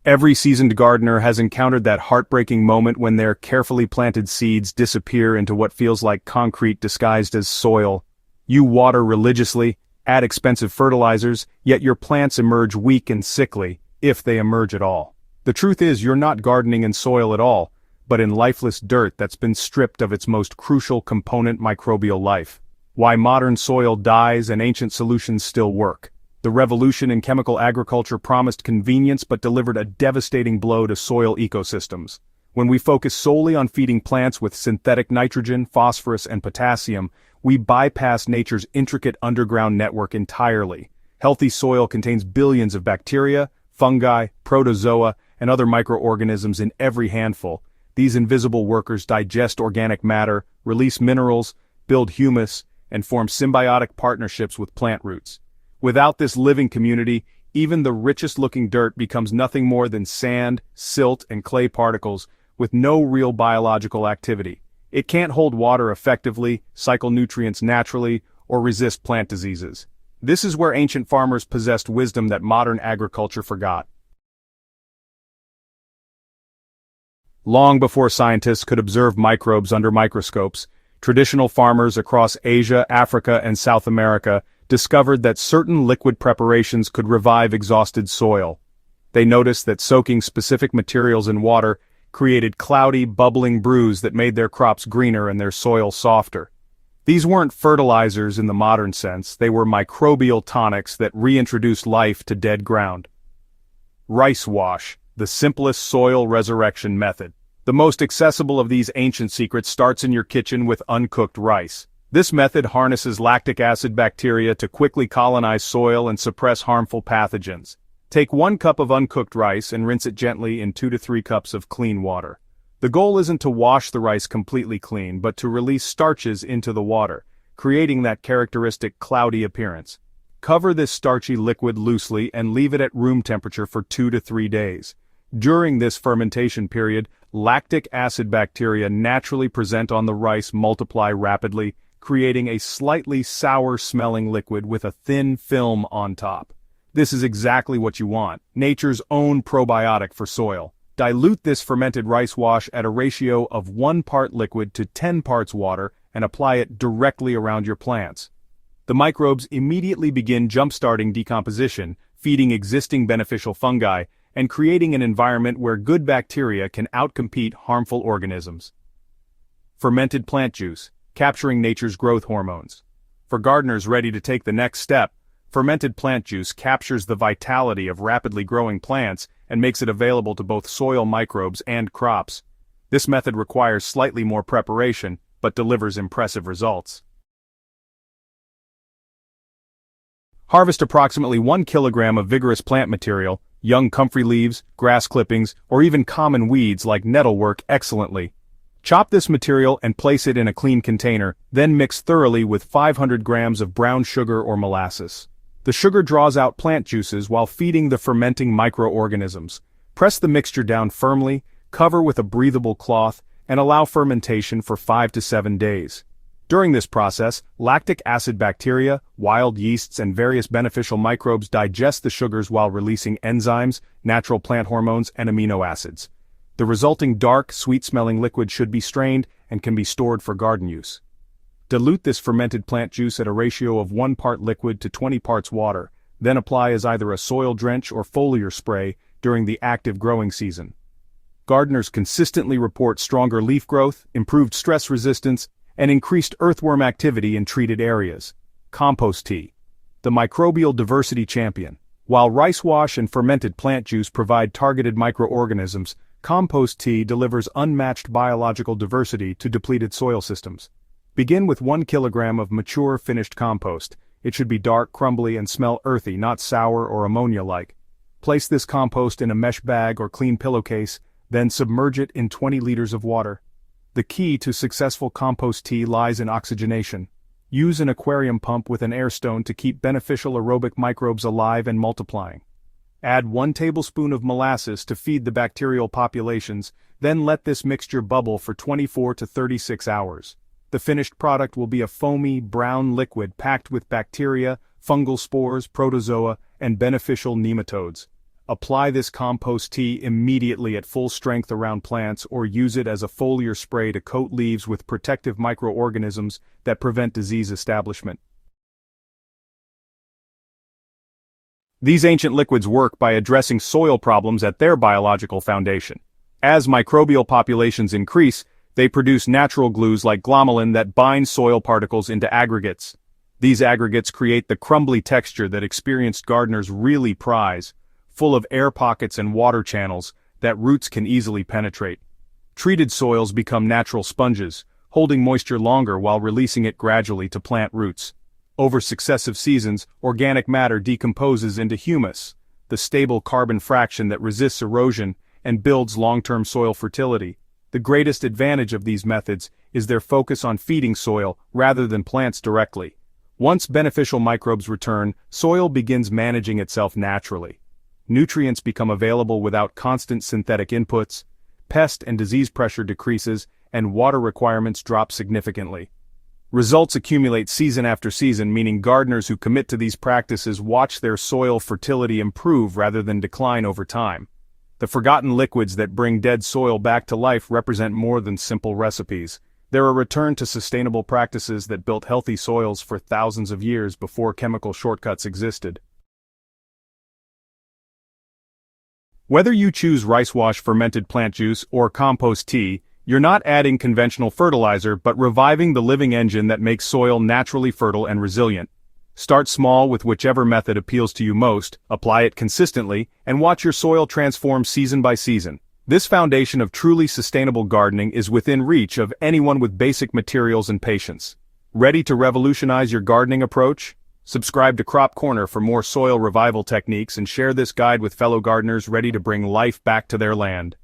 Every seasoned gardener has encountered that heartbreaking moment when their carefully planted seeds disappear into what feels like concrete disguised as soil. You water religiously, add expensive fertilizers, yet your plants emerge weak and sickly, if they emerge at all. The truth is you're not gardening in soil at all, but in lifeless dirt that's been stripped of its most crucial component, microbial life. Why modern soil dies and ancient solutions still work. The revolution in chemical agriculture promised convenience but delivered a devastating blow to soil ecosystems. When we focus solely on feeding plants with synthetic nitrogen, phosphorus, and potassium, we bypass nature's intricate underground network entirely. Healthy soil contains billions of bacteria, fungi, protozoa, and other microorganisms in every handful. These invisible workers digest organic matter, release minerals, build humus, and form symbiotic partnerships with plant roots. Without this living community, even the richest-looking dirt becomes nothing more than sand, silt, and clay particles, with no real biological activity. It can't hold water effectively, cycle nutrients naturally, or resist plant diseases. This is where ancient farmers possessed wisdom that modern agriculture forgot. Long before scientists could observe microbes under microscopes, traditional farmers across Asia, Africa, and South America discovered that certain liquid preparations could revive exhausted soil. They noticed that soaking specific materials in water created cloudy, bubbling brews that made their crops greener and their soil softer. These weren't fertilizers in the modern sense, they were microbial tonics that reintroduced life to dead ground. Rice wash, the simplest soil resurrection method. The most accessible of these ancient secrets starts in your kitchen with uncooked rice. This method harnesses lactic acid bacteria to quickly colonize soil and suppress harmful pathogens. Take 1 cup of uncooked rice and rinse it gently in 2 to 3 cups of clean water. The goal isn't to wash the rice completely clean, but to release starches into the water, creating that characteristic cloudy appearance. Cover this starchy liquid loosely and leave it at room temperature for 2 to 3 days. During this fermentation period, lactic acid bacteria naturally present on the rice, multiply rapidly, creating a slightly sour-smelling liquid with a thin film on top. This is exactly what you want, nature's own probiotic for soil. Dilute this fermented rice wash at a ratio of 1 part liquid to 10 parts water and apply it directly around your plants. The microbes immediately begin jump-starting decomposition, feeding existing beneficial fungi, and creating an environment where good bacteria can outcompete harmful organisms. Fermented plant juice, capturing nature's growth hormones. For gardeners ready to take the next step, fermented plant juice captures the vitality of rapidly growing plants and makes it available to both soil microbes and crops. This method requires slightly more preparation, but delivers impressive results. Harvest approximately 1 kilogram of vigorous plant material, young comfrey leaves, grass clippings, or even common weeds like nettlework excellently. Chop this material and place it in a clean container, then mix thoroughly with 500 grams of brown sugar or molasses. The sugar draws out plant juices while feeding the fermenting microorganisms. Press the mixture down firmly, cover with a breathable cloth, and allow fermentation for 5 to 7 days. During this process, lactic acid bacteria, wild yeasts, and various beneficial microbes digest the sugars while releasing enzymes, natural plant hormones, and amino acids. The resulting dark, sweet-smelling liquid should be strained and can be stored for garden use. Dilute this fermented plant juice at a ratio of 1 part liquid to 20 parts water, then apply as either a soil drench or foliar spray during the active growing season. Gardeners consistently report stronger leaf growth, improved stress resistance, and increased earthworm activity in treated areas. Compost tea, the microbial diversity champion. While rice wash and fermented plant juice provide targeted microorganisms, compost tea delivers unmatched biological diversity to depleted soil systems. Begin with 1 kilogram of mature finished compost. It should be dark, crumbly, and smell earthy, not sour or ammonia-like. Place this compost in a mesh bag or clean pillowcase, then submerge it in 20 liters of water. The key to successful compost tea lies in oxygenation. Use an aquarium pump with an air stone to keep beneficial aerobic microbes alive and multiplying. Add 1 tablespoon of molasses to feed the bacterial populations, then let this mixture bubble for 24 to 36 hours. The finished product will be a foamy, brown liquid packed with bacteria, fungal spores, protozoa, and beneficial nematodes. Apply this compost tea immediately at full strength around plants or use it as a foliar spray to coat leaves with protective microorganisms that prevent disease establishment. These ancient liquids work by addressing soil problems at their biological foundation. As microbial populations increase, they produce natural glues like glomalin that bind soil particles into aggregates. These aggregates create the crumbly texture that experienced gardeners really prize, full of air pockets and water channels that roots can easily penetrate. Treated soils become natural sponges, holding moisture longer while releasing it gradually to plant roots. Over successive seasons, organic matter decomposes into humus, the stable carbon fraction that resists erosion and builds long-term soil fertility. The greatest advantage of these methods is their focus on feeding soil rather than plants directly. Once beneficial microbes return, soil begins managing itself naturally. Nutrients become available without constant synthetic inputs, pest and disease pressure decreases, and water requirements drop significantly. Results accumulate season after season, meaning gardeners who commit to these practices watch their soil fertility improve rather than decline over time. The forgotten liquids that bring dead soil back to life represent more than simple recipes. They're a return to sustainable practices that built healthy soils for thousands of years before chemical shortcuts existed. Whether you choose rice wash fermented plant juice or compost tea, you're not adding conventional fertilizer but reviving the living engine that makes soil naturally fertile and resilient. Start small with whichever method appeals to you most, apply it consistently, and watch your soil transform season by season. This foundation of truly sustainable gardening is within reach of anyone with basic materials and patience. Ready to revolutionize your gardening approach? Subscribe to Crop Corner for more soil revival techniques and share this guide with fellow gardeners ready to bring life back to their land.